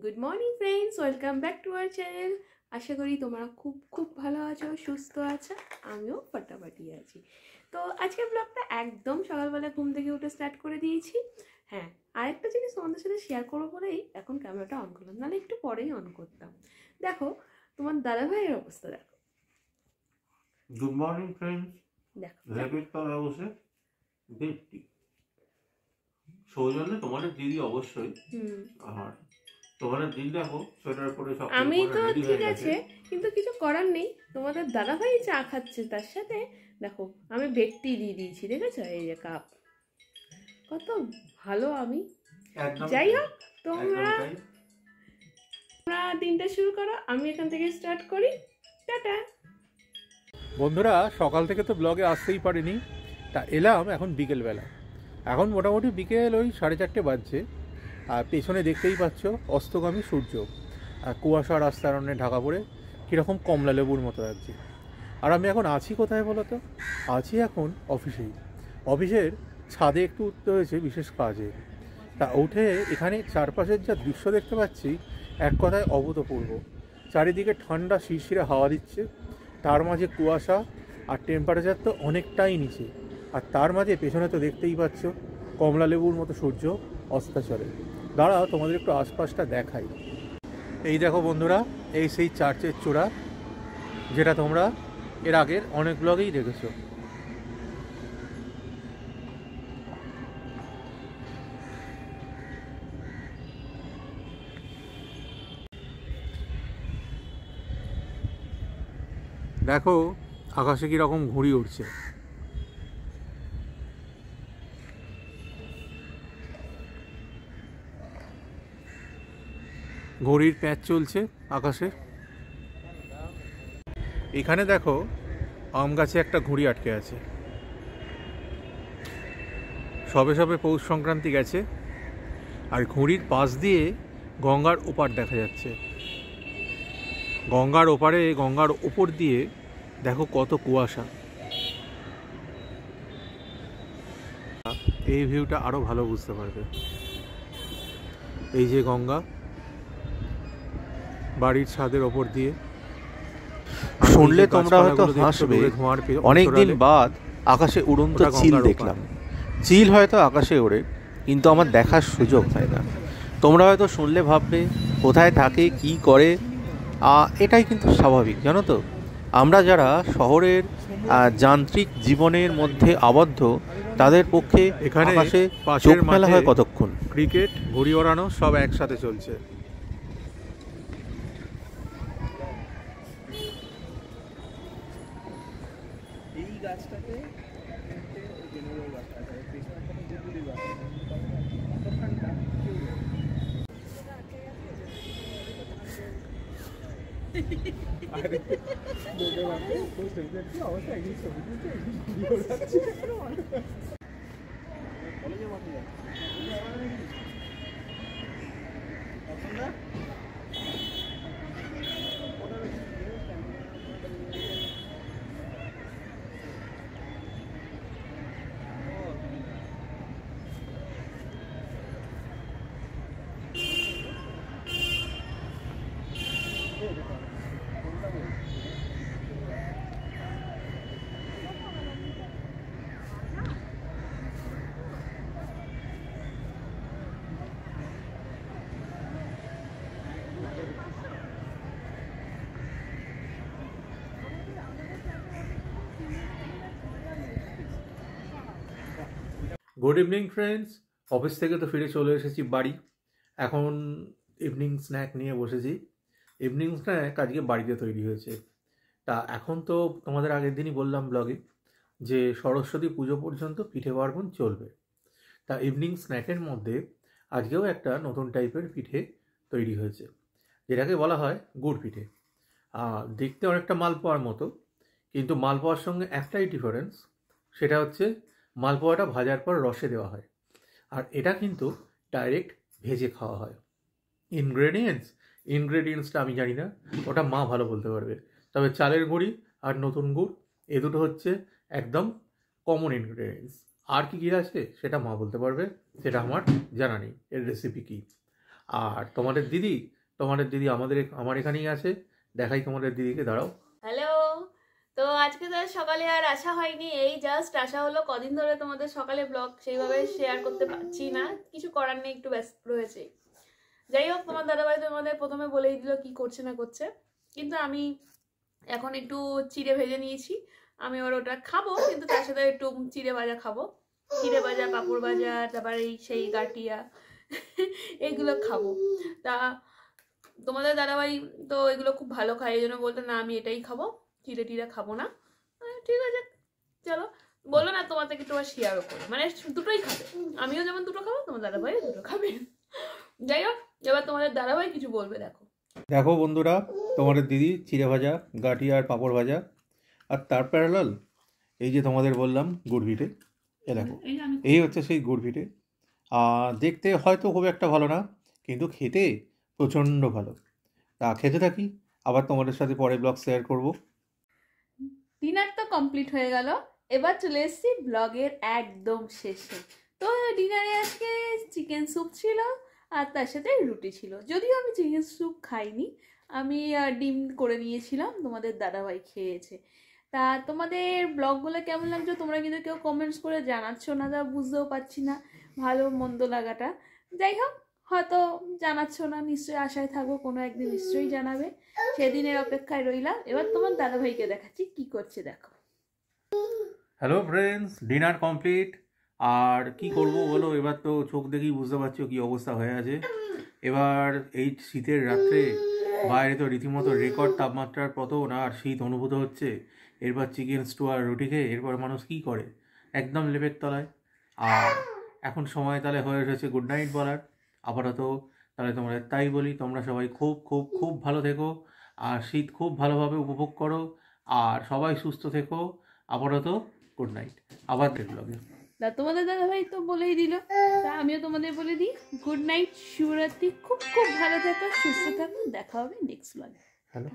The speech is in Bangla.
Good morning friends, welcome back to our channel. আশা করি তোমরা খুব খুব ভালো আছো, সুস্থ আছো। আমিও ফাটাফাটি আছি। তো আজকের ব্লগটা একদম সকালবেলা ঘুম থেকে উঠে স্টার্ট করে দিয়েছি। হ্যাঁ, আরেকটা জিনিস তোমাদের সাথে শেয়ার করবো বলেই এখন ক্যামেরাটা অন করলাম, নাহলে একটু পরেই অন করতাম। দেখো তোমার দাদা ভাইয়ের অবস্থা দেখো। Good morning friends. দেখো র্যাপিড তলায় বসে দেখছি সৌজন্যে তোমাদের দিদি অবশ্যই। আর তোমাদের দিদি দেখো সোয়েটার পরে সব আমি তো ঠিক আছে, কিন্তু কিছু করার নেই। তোমাদের দাদা ভাই চা খাচ্ছে, তার সাথে দেখো আমি বেডটি দিয়ে দিয়েছি, দেখেছো? এই যে কাপ, কত ভালো আমি। যাই হোক, তোমরা দিনটা শুরু করো, আমি এখান থেকে স্টার্ট করি। টাটা বন্ধুরা, সকাল থেকে তো ব্লগে আসতেই পারিনি, তা এলাম এখন বিকেলবেলা। এখন মোটামুটি বিকেল ওই 4:30 বাজছে। আর পেছনে দেখতেই পাচ্ছ অস্তগামী সূর্য, আর কুয়াশা রাস্তার অন্য ঢাকা পড়ে কীরকম কমলা লেবুর মতো লাগছে। আর আমি এখন আছি কোথায় বলো তো? আছি এখন অফিসেই। অফিসের ছাদে একটু উঠতে হয়েছে বিশেষ কাজে। তা উঠে এখানে চারপাশের যা দৃশ্য দেখতে পাচ্ছি, এক কথায় অভূতপূর্ব। চারিদিকে ঠান্ডা শিরশিরে হাওয়া দিচ্ছে, তার মাঝে কুয়াশা, আর টেম্পারেচার তো অনেকটাই নিচে। আর তার মাঝে পেছনে তো দেখতেই পাচ্ছ কমলা লেবুর মতো সূর্য অস্তাচলে। দাঁড়াও তোমাদের একটু আশপাশটা দেখাই। এই দেখো বন্ধুরা, এই সেই চার্চের চূড়া, যেটা তোমরা এর আগের অনেক ব্লগেই দেখেছো। দেখো আকাশে কীরকম ঘুড়ি উঠছে। ঘড়ির প্যাঁচ চলছে আকাশে। এখানে দেখো আম গাছে একটা ঘুড়ি আটকে আছে। সবে সবে পৌষ সংক্রান্তি গেছে, আর ঘুড়ির পাশ দিয়ে গঙ্গার ওপার দেখা যাচ্ছে। গঙ্গার ওপারে, গঙ্গার ওপর দিয়ে দেখো কত কুয়াশা। এই ভিউটা আরো ভালো বুঝতে পারবে। এই যে গঙ্গা বাড়ির ছাদের ওপর দিয়ে। শুনলে তোমরা হয়তো হাসবে, অনেকদিন বাদ আকাশে উড়ন্ত চিল দেখলাম। চিল হয়তো আকাশে ওড়ে, কিন্তু আমার দেখার সুযোগ হয় না। তোমরা হয়তো শুনলে ভাববে কোথায় থাকে, কি করে। এটাই কিন্তু স্বাভাবিক, জানো তো। আমরা যারা শহরের যান্ত্রিক জীবনের মধ্যে আবদ্ধ, তাদের পক্ষে এখানে আকাশে পাশের মেলা হয় কতক্ষণ। ক্রিকেট, ঘুড়ি ওড়ানো সব একসাথে চলছে। এই গাছটাতে গুড ইভিনিং ফ্রেন্ডস। অফিস থেকে তো ফিরে চলে এসেছি বাড়ি। এখন ইভিনিং স্ন্যাক নিয়ে বসেছি। ইভিনিং স্ন্যাক আজকে বাড়িতে তৈরি হয়েছে। তা এখন তো তোমাদের আগের দিনই বললাম ব্লগে যে সরস্বতী পুজো পর্যন্ত পিঠে পার্বণ চলবে। তা ইভিনিং স্ন্যাকের মধ্যে আজকেও একটা নতুন টাইপের পিঠে তৈরি হয়েছে, যেটাকে বলা হয় গুড় পিঠে। দেখতে অনেকটা মালপোয়ার মতো, কিন্তু মালপোয়ার সঙ্গে একটাই ডিফারেন্স, সেটা হচ্ছে মালপোয়াটা ভাজার পর রসে দেওয়া হয়, আর এটা কিন্তু ডাইরেক্ট ভেজে খাওয়া হয়। ইনগ্রেডিয়েন্টসটা আমি জানি না, ওটা মা ভালো বলতে পারবে। তবে চালের গুঁড়ি আর নতুন গুড়, এ দুটো হচ্ছে একদম কমন ইনগ্রেডিয়েন্টস। আর কি কী আছে সেটা মা বলতে পারবে, সেটা আমার জানা নেই এর রেসিপি কী। আর তোমাদের দিদি আমার এখানেই আছে। দেখাই তোমাদের দিদিকে, দাঁড়াও। হ্যালো। তো আজকে তো সকালে আর আসা হয়নি, এই জাস্ট আসা হলো। কদিন ধরে তোমাদের সকালে ব্লগ সেইভাবে শেয়ার করতে পারছি না, কিছু করার নেই, একটু ব্যস্ত রয়েছে। যাই হোক, তোমার দাদাভাই তোমাদের প্রথমে বলেই দিল কি করছে না করছে, কিন্তু আমি এখন একটু চিড়ে ভেজে নিয়েছি। আমি আবার ওটা খাবো, কিন্তু তার সাথে একটু চিড়ে ভাজা খাবো। চিড়ে ভাজা, পাঁপড় ভাজা, তারপরে সেই গাটিয়া এইগুলো খাবো। তা তোমাদের দাদাভাই তো এগুলো খুব ভালো খায়, এই জন্য বলতো না আমি এটাই খাবো, চিড়ে টিড়ে খাবো না। ঠিক আছে, চলো। বললো না তোমার থেকে একটু শেয়ারও করো, মানে দুটোই খাবে, আমিও যেমন দুটো খাবো, তোমার দাদাভাই দুটো খাবে। যাই হোক, এবার তোমাদের দাদাভাই কিছু বলবে। দেখো বন্ধুরা, তোমাদের দিদি চিড়ে ভাজা, গাটি আর পাঁপড় ভাজা, আর তার প্যারালাল এই যে তোমাদের বললাম গুড় ভিটে, এ দেখো এই হচ্ছে সেই গুড় ভিটে। দেখতে হয়তো খুব একটা ভালো না, কিন্তু খেতে প্রচণ্ড ভালো। তা খেতে থাকি, আবার তোমাদের সাথে পরে ব্লগ শেয়ার করব। ডিনার তো কমপ্লিট হয়ে গেল, এবার চলে এসেছি ব্লগের একদম শেষে। তো ডিনারে আজকে চিকেন স্যুপ ছিল, আর তার সাথে রুটি ছিল। যদিও আমি চিকেন স্যুপ খাইনি, আমি ডিম করে নিয়েছিলাম, তোমাদের দাদাভাই খেয়েছে। তা তোমাদের ব্লগগুলো কেমন লাগছে তোমরা কিন্তু কেউ কমেন্টস করে জানাচ্ছ না, তা বুঝতেও পারছি না ভালো মন্দ লাগাটা। যাই হোক, হয়তো জানাচ্ছ না, নিশ্চয়ই আশায় থাকবো কোনো একদিন নিশ্চয়ই জানাবে, সেদিনের অপেক্ষায় রইলাম। এবার তোমার দাদাভাইকে দেখাচ্ছি কি করছে, দেখো। Hello friends, dinner complete. আর কি করব বলো, এবার তো চোখ দেখেই বুঝতে পারছো কি অবস্থা হয়ে আছে। এবার এই শীতের রাত্রে বাইরে তো রীতিমতো রেকর্ড তাপমাত্রার পতন, আর শীত অনুভূত হচ্ছে। এরপর চিকেন স্টু আর রুটি খেয়ে এরপর মানুষ কী করে, একদম লেপের তলায়। আর এখন সময় তাহলে হয়ে এসেছে গুড নাইট বলার। আপাতত তাহলে তোমাদের তাই বলি, তোমরা সবাই খুব খুব খুব ভালো থেকো, আর শীত খুব ভালোভাবে উপভোগ করো, আর সবাই সুস্থ থেকো। আপাতত গুড নাইট, আবার দেখলো। তা তোমাদের দাদাভাই তো বলেই দিল, তা আমিও তোমাদের বলে দিই গুড নাইট, শুভরাত্রি, খুব খুব ভালো থাকো, সুস্থ থাকো, দেখা হবে নেক্সট ব্লগে। হ্যালো।